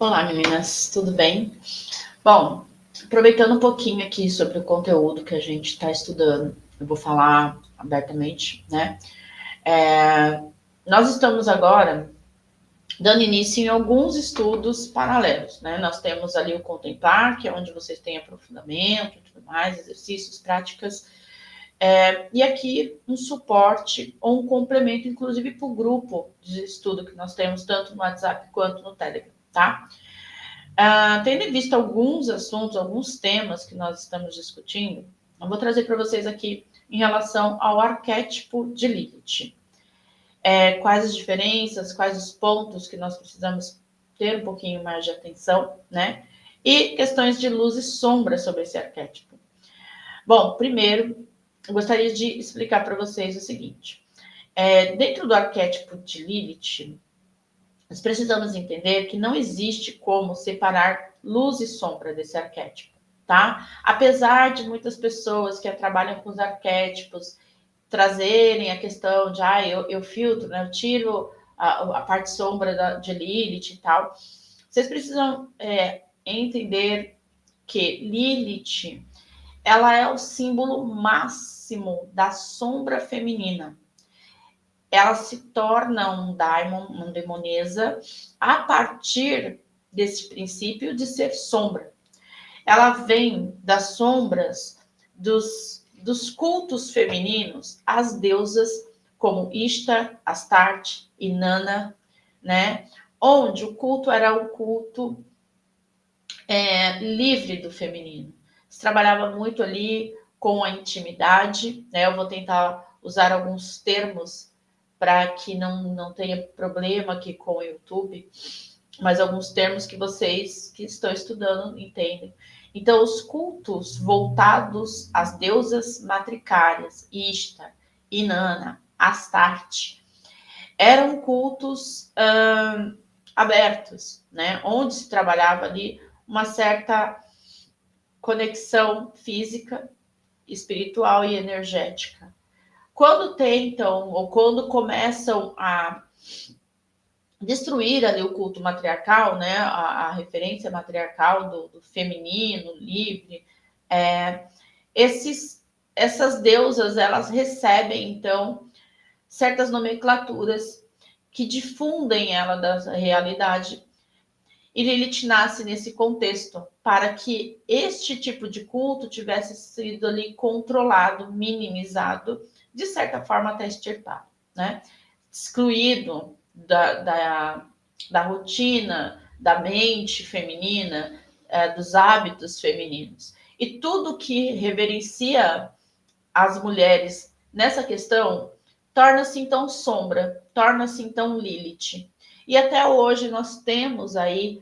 Olá, meninas, tudo bem? Bom, aproveitando um pouquinho aqui sobre o conteúdo que a gente está estudando, eu vou falar abertamente, né? Nós estamos agora dando início em alguns estudos paralelos, né? Nós temos ali o Contemplar, que é onde vocês têm aprofundamento e tudo mais, exercícios, práticas, e aqui um suporte ou um complemento, inclusive, para o grupo de estudo que nós temos, tanto no WhatsApp quanto no Telegram, tá? Tendo em vista alguns assuntos, alguns temas que nós estamos discutindo, eu vou trazer para vocês aqui em relação ao arquétipo de Lilith. Quais as diferenças, quais os pontos que nós precisamos ter um pouquinho mais de atenção, né? E questões de luz e sombra sobre esse arquétipo. Bom, primeiro, eu gostaria de explicar para vocês o seguinte. Dentro do arquétipo de Lilith, nós precisamos entender que não existe como separar luz e sombra desse arquétipo, tá? Apesar de muitas pessoas que trabalham com os arquétipos trazerem a questão de, eu filtro, né? Eu tiro a parte sombra de Lilith e tal. Vocês precisam entender que Lilith, ela é o símbolo máximo da sombra feminina. Ela se torna um daimon, uma demonesa, a partir desse princípio de ser sombra. Ela vem das sombras dos cultos femininos, as deusas como Ishtar, Astarte, Inanna, né? Onde o culto era um culto livre do feminino. Se trabalhava muito ali com a intimidade, né? Eu vou tentar usar alguns termos para que não tenha problema aqui com o YouTube, mas alguns termos que vocês que estão estudando entendem. Então, os cultos voltados às deusas matricárias, Ishtar, Inanna, Astarte, eram cultos abertos, né? Onde se trabalhava ali uma certa conexão física, espiritual e energética. Quando tentam, ou quando começam a destruir ali o culto matriarcal, né, a referência matriarcal do feminino, livre, essas deusas, elas recebem, então, certas nomenclaturas que difundem ela da realidade. E Lilith nasce nesse contexto, para que este tipo de culto tivesse sido ali controlado, minimizado, de certa forma até extirpado, né? Excluído da rotina, da mente feminina, dos hábitos femininos. E tudo que reverencia as mulheres nessa questão torna-se então sombra, torna-se então Lilith. E até hoje nós temos aí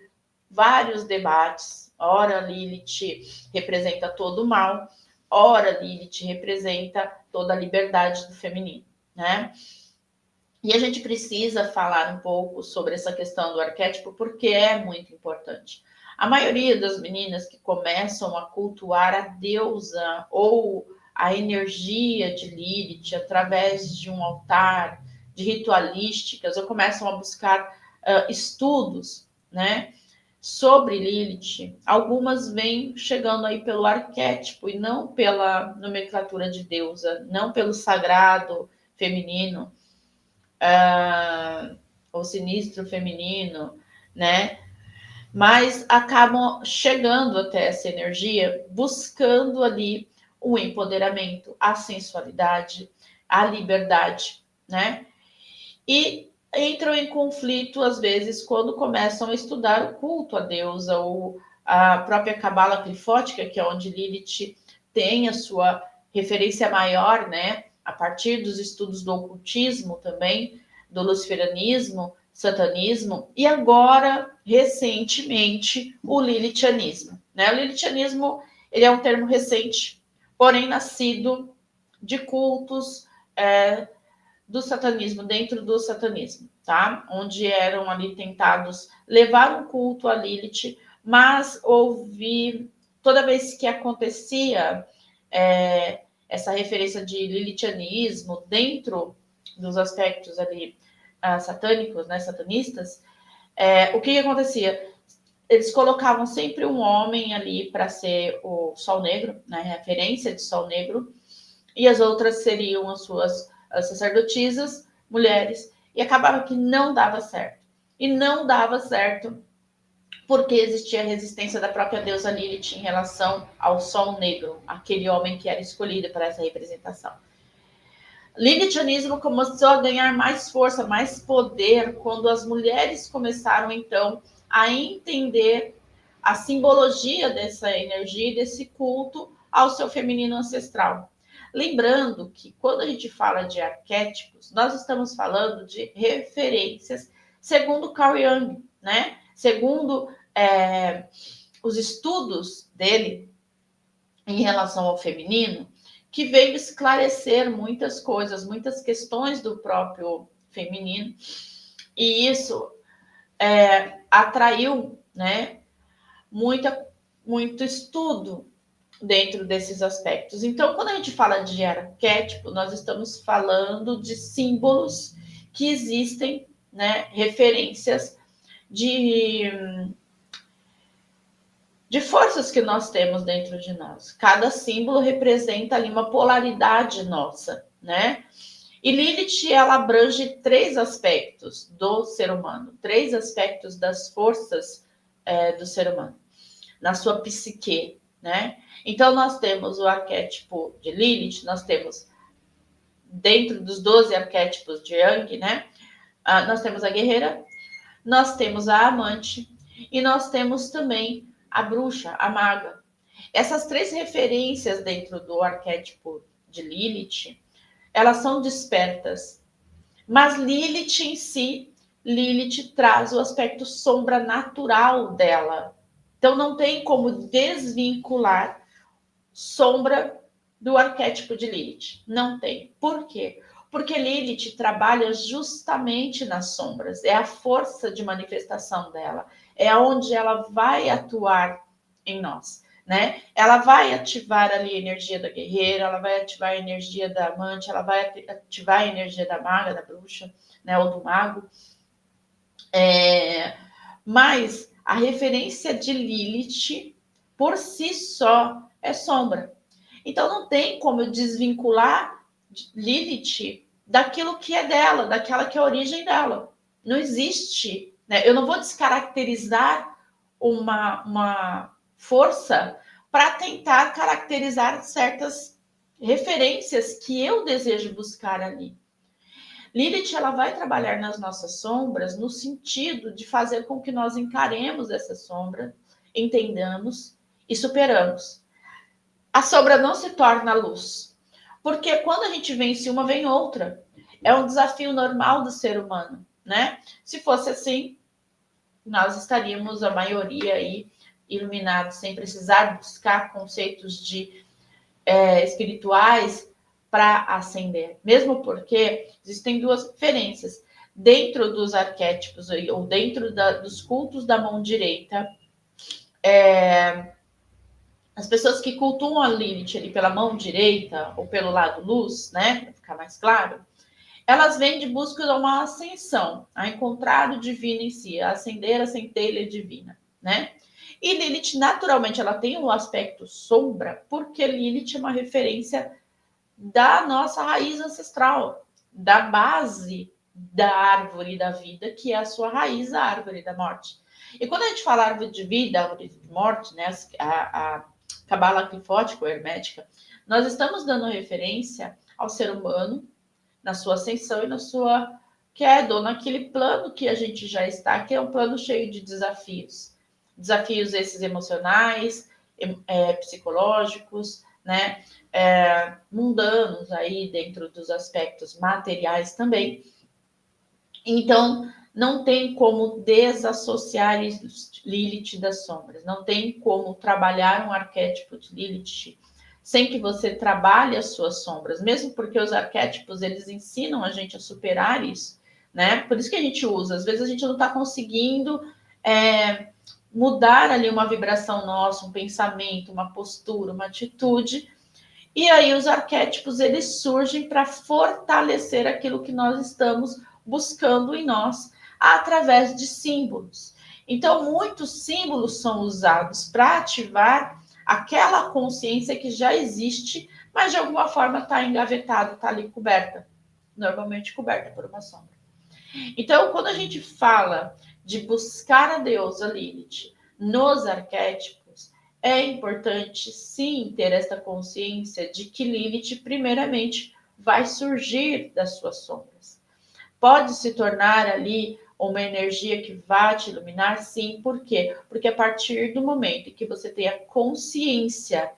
vários debates. Ora, Lilith representa todo o mal, ora, Lilith representa toda a liberdade do feminino, né? E a gente precisa falar um pouco sobre essa questão do arquétipo, porque é muito importante. A maioria das meninas que começam a cultuar a deusa ou a energia de Lilith através de um altar, de ritualísticas, ou começam a buscar estudos, né, sobre Lilith. Algumas vêm chegando aí pelo arquétipo e não pela nomenclatura de deusa, não pelo sagrado feminino, o sinistro feminino, né? Mas acabam chegando até essa energia, buscando ali o empoderamento, a sensualidade, a liberdade, né? E entram em conflito, às vezes, quando começam a estudar o culto à deusa ou a própria cabala clifótica, que é onde Lilith tem a sua referência maior, né? A partir dos estudos do ocultismo também, do luciferianismo, satanismo, e agora, recentemente, o lilithianismo, né? O lilithianismo, ele é um termo recente, porém nascido de cultos do satanismo, dentro do satanismo, tá? Onde eram ali tentados levar um culto a Lilith, mas toda vez que acontecia essa referência de lilithianismo dentro dos aspectos ali satânicos, né, satanistas, o que acontecia? eles colocavam sempre um homem ali para ser o Sol Negro, né, referência de Sol Negro, e as outras seriam as sacerdotisas, mulheres, e acabava que não dava certo. E não dava certo porque existia a resistência da própria deusa Lilith em relação ao Sol Negro, aquele homem que era escolhido para essa representação. Lilithianismo começou a ganhar mais força, mais poder, quando as mulheres começaram, então, a entender a simbologia dessa energia e desse culto ao seu feminino ancestral. Lembrando que quando a gente fala de arquétipos, nós estamos falando de referências segundo Carl Jung, né? Segundo os estudos dele em relação ao feminino, que veio esclarecer muitas coisas, muitas questões do próprio feminino, e isso atraiu, né, muito estudo dentro desses aspectos. Então, quando a gente fala de arquétipo, nós estamos falando de símbolos que existem, né, referências de forças que nós temos dentro de nós. Cada símbolo representa ali uma polaridade nossa, né? E Lilith, ela abrange 3 aspectos do ser humano, 3 aspectos das forças do ser humano, na sua psique, né? Então, nós temos o arquétipo de Lilith, nós temos, dentro dos 12 arquétipos de Jung, né? Nós temos a guerreira, nós temos a amante e nós temos também a bruxa, a maga. Essas 3 referências dentro do arquétipo de Lilith, elas são despertas. Mas Lilith em si, Lilith traz o aspecto sombra natural dela. Então não tem como desvincular sombra do arquétipo de Lilith. Não tem. Por quê? Porque Lilith trabalha justamente nas sombras. É a força de manifestação dela. É onde ela vai atuar em nós, né? Ela vai ativar ali a energia da guerreira, ela vai ativar a energia da amante, ela vai ativar a energia da maga, da bruxa, né? Ou do mago. Mas a referência de Lilith, por si só, é sombra. Então não tem como eu desvincular Lilith daquilo que é dela, daquela que é a origem dela. Não existe, né? Eu não vou descaracterizar uma força para tentar caracterizar certas referências que eu desejo buscar ali. Lilith, ela vai trabalhar nas nossas sombras no sentido de fazer com que nós encaremos essa sombra, entendamos e superamos. A sombra não se torna luz, porque quando a gente vence uma, vem outra. É um desafio normal do ser humano, né? Se fosse assim, nós estaríamos, a maioria aí, iluminados, sem precisar buscar conceitos espirituais para ascender. Mesmo porque existem 2 referências. Dentro dos arquétipos, ou dentro dos cultos da mão direita, as pessoas que cultuam a Lilith ali pela mão direita, ou pelo lado luz, né, para ficar mais claro, elas vêm de busca de uma ascensão, a encontrar o divino em si, a acender a centelha divina, né? E Lilith, naturalmente, ela tem um aspecto sombra, porque Lilith é uma referência da nossa raiz ancestral, da base da árvore da vida, que é a sua raiz, a árvore da morte. E quando a gente fala árvore de vida, árvore de morte, né, a cabala clifótica ou hermética, nós estamos dando referência ao ser humano na sua ascensão e na sua queda, ou naquele plano que a gente já está, que é um plano cheio de desafios. Desafios esses emocionais, psicológicos, né? Mundanos aí dentro dos aspectos materiais também. Então, não tem como desassociar Lilith das sombras, não tem como trabalhar um arquétipo de Lilith sem que você trabalhe as suas sombras, mesmo porque os arquétipos, eles ensinam a gente a superar isso, né? Por isso que a gente usa, às vezes a gente não está conseguindo mudar ali uma vibração nossa, um pensamento, uma postura, uma atitude, e aí os arquétipos, eles surgem para fortalecer aquilo que nós estamos buscando em nós, através de símbolos. Então, muitos símbolos são usados para ativar aquela consciência que já existe, mas de alguma forma está engavetada, está ali coberta, normalmente coberta por uma sombra. Então, quando a gente fala de buscar a deusa Lilith nos arquétipos, é importante sim ter esta consciência de que Lilith, primeiramente, vai surgir das suas sombras. Pode se tornar ali uma energia que vai te iluminar? Sim, por quê? Porque a partir do momento em que você tem a consciência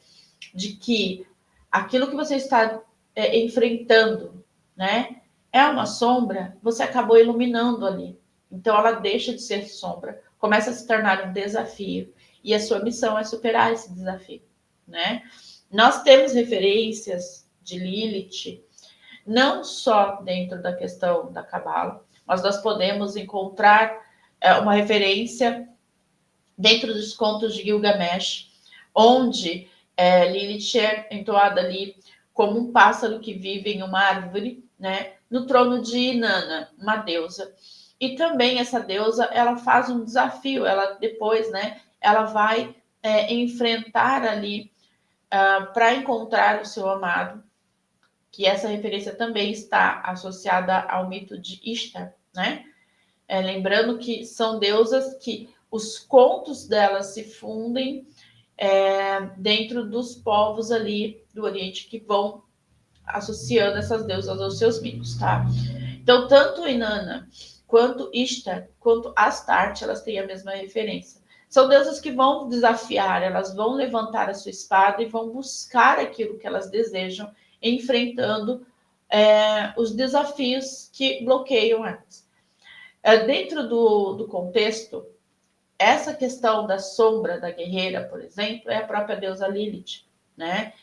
de que aquilo que você está enfrentando, né, é uma sombra, você acabou iluminando ali. Então ela deixa de ser sombra, começa a se tornar um desafio, e a sua missão é superar esse desafio, né? Nós temos referências de Lilith não só dentro da questão da Cabala, mas nós podemos encontrar uma referência dentro dos contos de Gilgamesh, onde Lilith é entoada ali como um pássaro que vive em uma árvore, né, no trono de Inanna, uma deusa. E também essa deusa, ela faz um desafio, ela depois, né, ela vai enfrentar ali para encontrar o seu amado, que essa referência também está associada ao mito de Ishtar, né? Lembrando que são deusas que os contos delas se fundem dentro dos povos ali do Oriente que vão associando essas deusas aos seus mitos, tá? Então, tanto Inanna quanto Ishtar, quanto Astarte, elas têm a mesma referência. São deusas que vão desafiar, elas vão levantar a sua espada e vão buscar aquilo que elas desejam, enfrentando os desafios que bloqueiam elas. Dentro do contexto, essa questão da sombra da guerreira, por exemplo, é a própria deusa Lilith, né?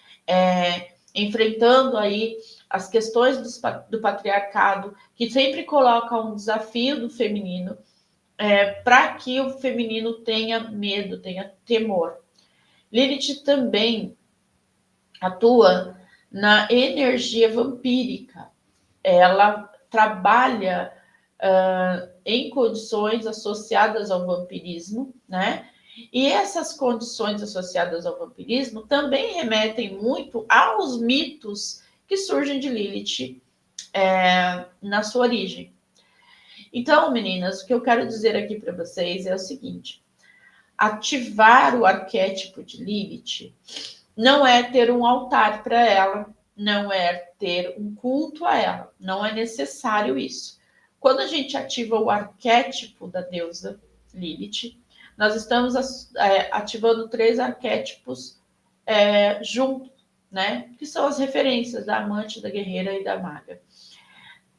Enfrentando aí as questões do patriarcado, que sempre coloca um desafio do feminino, para que o feminino tenha medo, tenha temor. Lilith também atua na energia vampírica. Ela trabalha em condições associadas ao vampirismo, né? E essas condições associadas ao vampirismo também remetem muito aos mitos que surgem de Lilith na sua origem. Então, meninas, o que eu quero dizer aqui para vocês é o seguinte: ativar o arquétipo de Lilith não é ter um altar para ela, não é ter um culto a ela, não é necessário isso. Quando a gente ativa o arquétipo da deusa Lilith, nós estamos ativando 3 arquétipos juntos, né? Que são as referências da amante, da guerreira e da maga.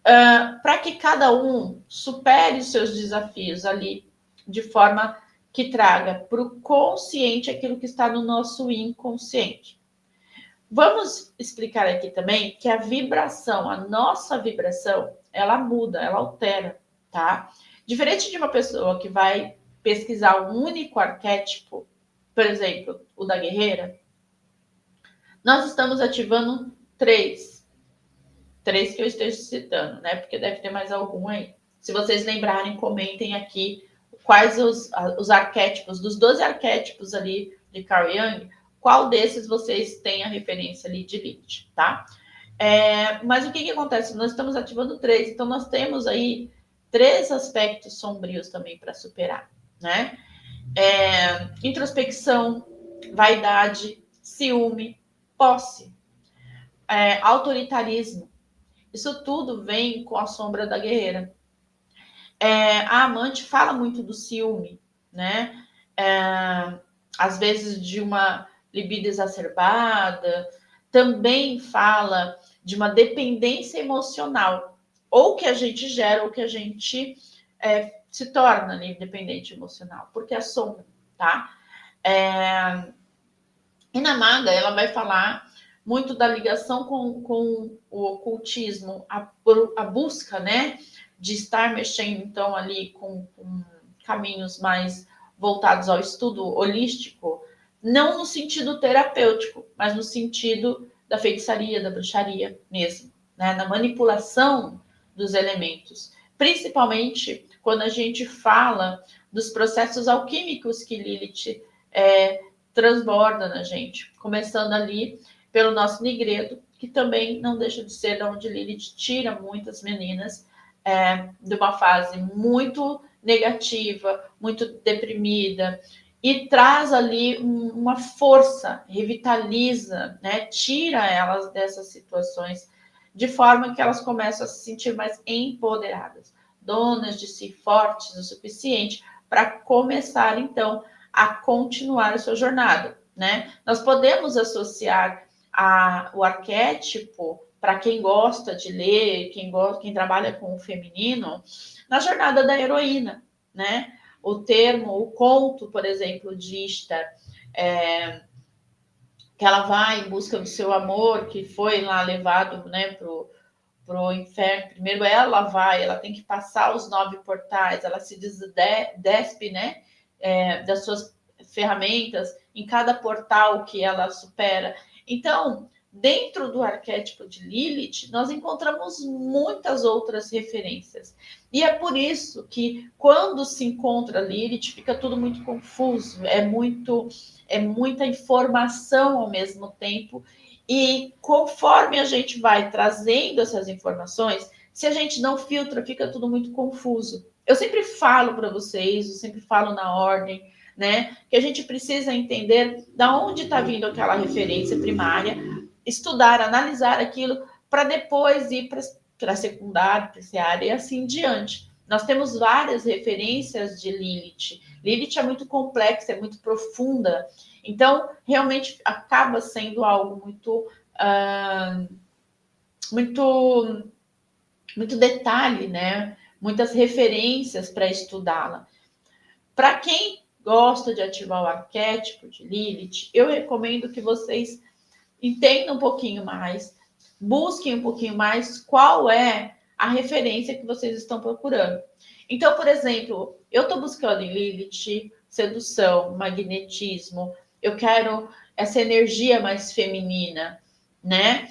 Para que cada um supere os seus desafios ali de forma que traga para o consciente aquilo que está no nosso inconsciente. Vamos explicar aqui também que a vibração, a nossa vibração, ela muda, ela altera, tá? Diferente de uma pessoa que vai pesquisar um único arquétipo, por exemplo, o da guerreira, nós estamos ativando 3 que eu esteja citando, né? Porque deve ter mais algum aí. Se vocês lembrarem, comentem aqui quais os arquétipos, dos 12 arquétipos ali de Carl Jung, qual desses vocês têm a referência ali de Lilith, tá? Mas o que acontece? Nós estamos ativando 3, então nós temos aí 3 aspectos sombrios também para superar, né? Introspecção, vaidade, ciúme, posse, autoritarismo. Isso tudo vem com a sombra da guerreira. A amante fala muito do ciúme, né? Às vezes de uma libido exacerbada, também fala de uma dependência emocional, ou que a gente gera, ou que a gente se torna ali, dependente emocional, porque é sombra, tá? E na maga, ela vai falar muito da ligação com o ocultismo, a busca, né, de estar mexendo, então, ali com caminhos mais voltados ao estudo holístico, não no sentido terapêutico, mas no sentido da feitiçaria, da bruxaria mesmo, né, na manipulação dos elementos. Principalmente quando a gente fala dos processos alquímicos que Lilith transborda na gente, começando ali pelo nosso nigredo, que também não deixa de ser de onde Lilith tira muitas meninas de uma fase muito negativa, muito deprimida, e traz ali uma força, revitaliza, né? Tira elas dessas situações, de forma que elas começam a se sentir mais empoderadas, donas de si, fortes o suficiente para começar, então, a continuar a sua jornada, né? Nós podemos associar o arquétipo, para quem gosta de ler, quem trabalha com o feminino, na jornada da heroína, né? O termo, o conto, por exemplo, de Ishtar, que ela vai em busca do seu amor, que foi lá levado, né, pro inferno. Primeiro ela tem que passar os 9 portais, ela se despe, né, das suas ferramentas em cada portal que ela supera. Então, dentro do arquétipo de Lilith, nós encontramos muitas outras referências. E é por isso que, quando se encontra Lilith, fica tudo muito confuso, é muita informação ao mesmo tempo. E conforme a gente vai trazendo essas informações, se a gente não filtra, fica tudo muito confuso. Eu sempre falo para vocês, eu sempre falo na ordem, né? Que a gente precisa entender da onde está vindo aquela referência primária, estudar, analisar aquilo, para depois ir para secundária, terciária e assim diante. Nós temos várias referências de Lilith. Lilith é muito complexa, é muito profunda. Então, realmente acaba sendo algo muito detalhe, né? Muitas referências para estudá-la. Para quem gosta de ativar o arquétipo de Lilith, eu recomendo que vocês entendam um pouquinho mais, busquem um pouquinho mais qual é a referência que vocês estão procurando. Então, por exemplo, eu estou buscando em Lilith sedução, magnetismo, eu quero essa energia mais feminina, né?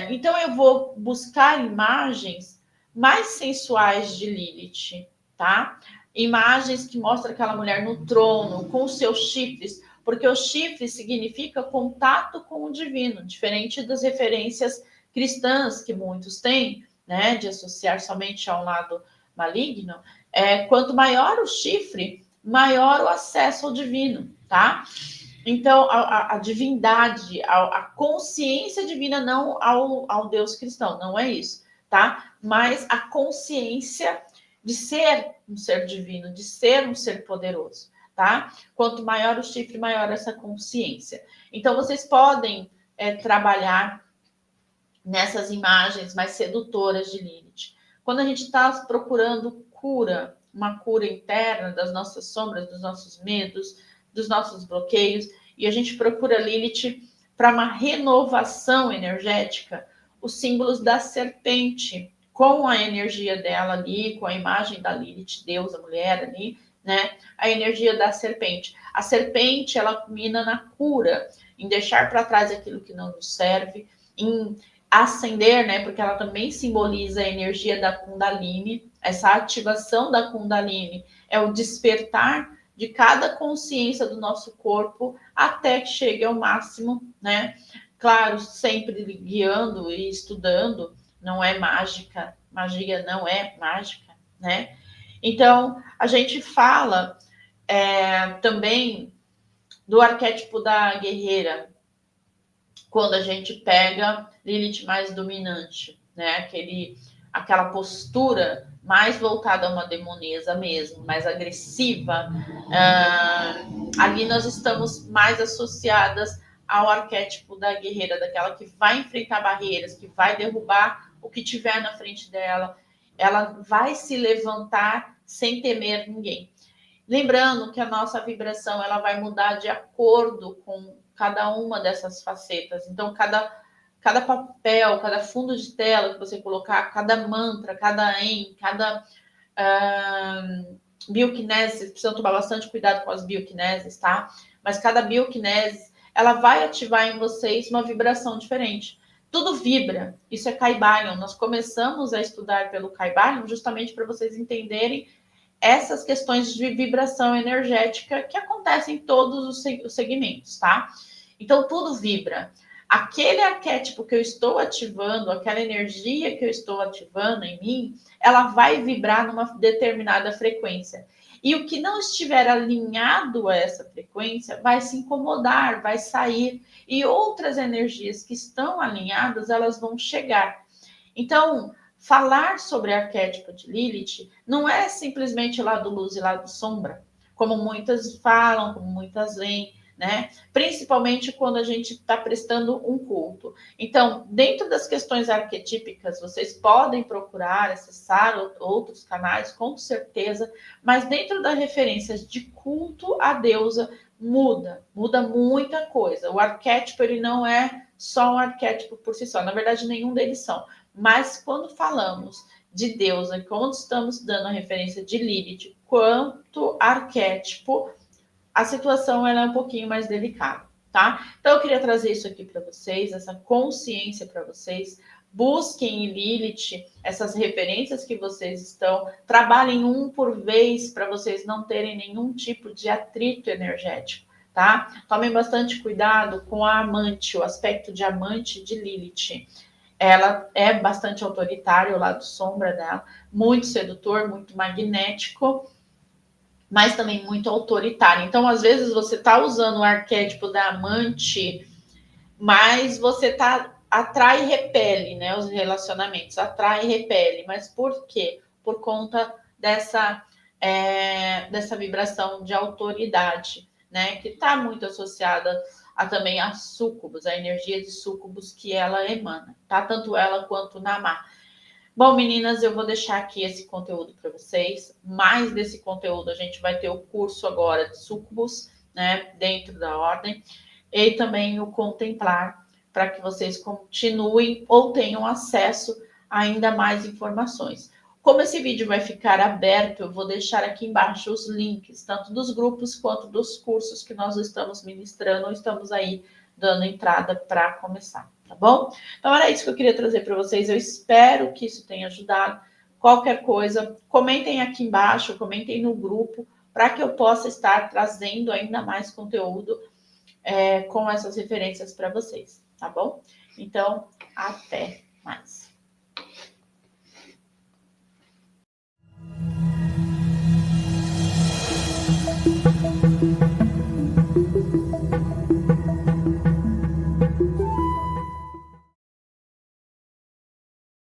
Então, eu vou buscar imagens mais sensuais de Lilith, tá? Imagens que mostram aquela mulher no trono, com os seus chifres, porque o chifre significa contato com o divino, diferente das referências cristãs que muitos têm, né, de associar somente ao lado maligno. Quanto maior o chifre, maior o acesso ao divino, tá? Então, a divindade, a consciência divina, não ao Deus cristão, não é isso, tá? Mas a consciência de ser um ser divino, de ser um ser poderoso, tá? Quanto maior o chifre, maior essa consciência. Então, vocês podem trabalhar nessas imagens mais sedutoras de Lilith. Quando a gente está procurando cura, uma cura interna das nossas sombras, dos nossos medos, dos nossos bloqueios, e a gente procura Lilith para uma renovação energética, os símbolos da serpente, com a energia dela ali, com a imagem da Lilith, Deus, a mulher ali, né? A energia da serpente. A serpente, ela culmina na cura, em deixar para trás aquilo que não nos serve, em acender, né? Porque ela também simboliza a energia da Kundalini. Essa ativação da Kundalini é o despertar de cada consciência do nosso corpo até que chegue ao máximo, né? Claro, sempre guiando e estudando, não é mágica, magia não é mágica, né? Então, a gente fala também do arquétipo da guerreira, quando a gente pega Lilith mais dominante, né? Aquela postura mais voltada a uma demonesa mesmo, mais agressiva. Ali nós estamos mais associadas ao arquétipo da guerreira, daquela que vai enfrentar barreiras, que vai derrubar o que tiver na frente dela. Ela vai se levantar sem temer ninguém. Lembrando que a nossa vibração ela vai mudar de acordo com cada uma dessas facetas. Então, cada papel, cada fundo de tela que você colocar, cada mantra, cada cada bioquinese, vocês precisam tomar bastante cuidado com as bioquineses, tá? Mas cada bioquinese, ela vai ativar em vocês uma vibração diferente. Tudo vibra. Isso é Kybalion. Nós começamos a estudar pelo Kybalion justamente para vocês entenderem essas questões de vibração energética que acontecem em todos os segmentos, tá? Então, tudo vibra. Aquele arquétipo que eu estou ativando, aquela energia que eu estou ativando em mim, ela vai vibrar numa determinada frequência. E o que não estiver alinhado a essa frequência vai se incomodar, vai sair. E outras energias que estão alinhadas, elas vão chegar. Então, falar sobre arquétipo de Lilith não é simplesmente lado luz e lado sombra, como muitas falam, como muitas veem, né? Principalmente quando a gente está prestando um culto. Então, dentro das questões arquetípicas, vocês podem procurar, acessar outros canais, com certeza, mas dentro das referências de culto à deusa, muda muita coisa. O arquétipo, ele não é só um arquétipo por si só, na verdade, nenhum deles são. Mas quando falamos de deusa, quando estamos dando a referência de Lilith quanto arquétipo, a situação ela é um pouquinho mais delicada, tá? Então eu queria trazer isso aqui para vocês, essa consciência para vocês. Busquem em Lilith essas referências que vocês estão, trabalhem um por vez para vocês não terem nenhum tipo de atrito energético, tá? Tomem bastante cuidado com a amante, o aspecto de amante de Lilith. Ela é bastante autoritária, o lado sombra dela, muito sedutor, muito magnético, mas também muito autoritário. Então, às vezes, você está usando o arquétipo da amante, mas você atrai e repele, né? Os relacionamentos, atrai e repele. Mas por quê? Por conta dessa vibração de autoridade, né? Que está muito associada também a súcubos, a energia de súcubos que ela emana, tá? Tanto ela quanto Namá. Bom, meninas, eu vou deixar aqui esse conteúdo para vocês. Mais desse conteúdo, a gente vai ter o curso agora de súcubos, né, dentro da ordem, e também o contemplar, para que vocês continuem ou tenham acesso a ainda mais informações. Como esse vídeo vai ficar aberto, eu vou deixar aqui embaixo os links, tanto dos grupos quanto dos cursos que nós estamos ministrando, ou estamos aí dando entrada para começar, tá bom? Então era isso que eu queria trazer para vocês. Eu espero que isso tenha ajudado. Qualquer coisa, comentem aqui embaixo, comentem no grupo, para que eu possa estar trazendo ainda mais conteúdo com essas referências para vocês, tá bom? Então, até mais.